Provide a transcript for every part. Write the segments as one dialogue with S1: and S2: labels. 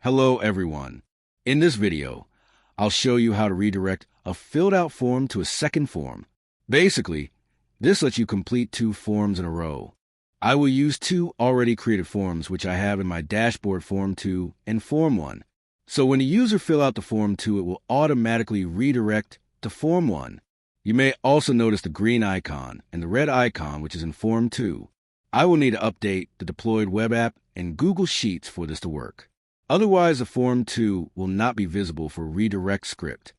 S1: Hello everyone. In this video, I'll show you how to redirect a filled out form to a second form. Basically, this lets you complete two forms in a row. I will use two already created forms which I have in my dashboard Form 2 and Form 1. So when the user fill out the Form 2, it will automatically redirect to Form 1. You may also notice the green icon and the red icon which is in Form 2. I will need to update the deployed web app and Google Sheets for this to work. Otherwise, the Form 2 will not be visible for redirect script.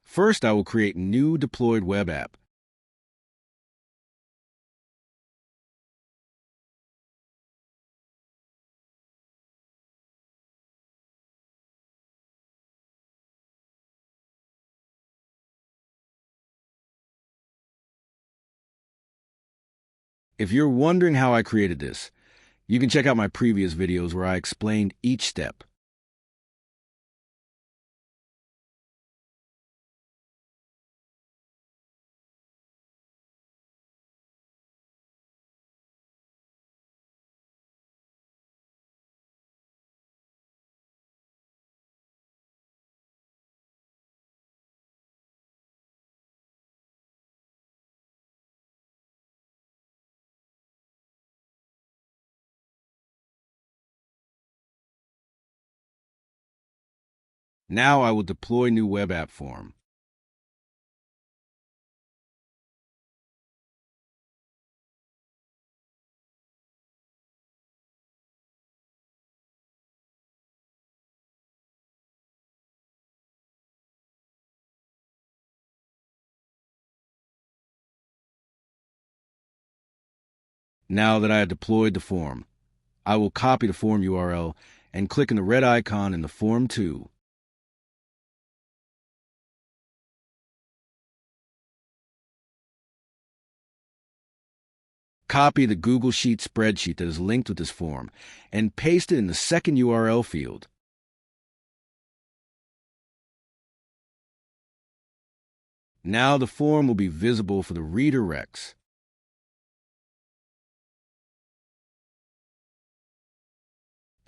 S1: First, I will create new deployed web app. If you're wondering how I created this, you can check out my previous videos where I explained each step. Now I will deploy new web app form. Now that I have deployed the form, I will copy the form URL and click on the red icon in the Form 2. Copy the Google Sheets spreadsheet that is linked with this form and paste it in the second URL field. Now the form will be visible for the redirects.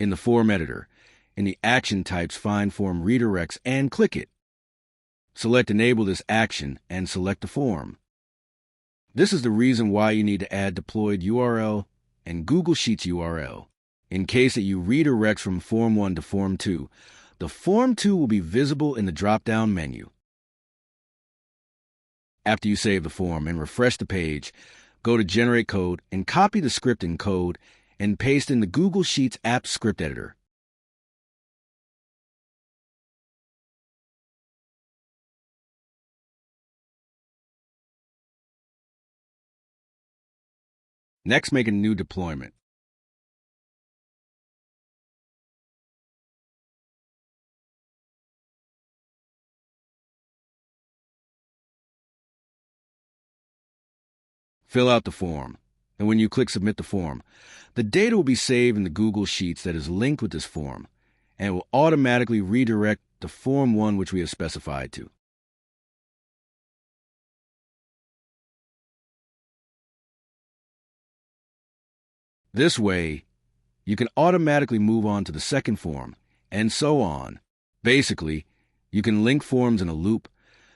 S1: In the Form Editor, in the Action Types, find Form Redirects and click it. Select Enable this action and select the form. This is the reason why you need to add deployed URL and Google Sheets URL. In case that you redirect from Form 1 to Form 2, the Form 2 will be visible in the drop-down menu. After you save the form and refresh the page, go to Generate Code and copy the script in code and paste in the Google Sheets app script editor. Next, make a new deployment. Fill out the form, and when you click Submit the form, the data will be saved in the Google Sheets that is linked with this form, and it will automatically redirect to Form 1 which we have specified to. This way, you can automatically move on to the second form, and so on. Basically, you can link forms in a loop,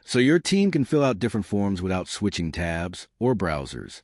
S1: so your team can fill out different forms without switching tabs or browsers.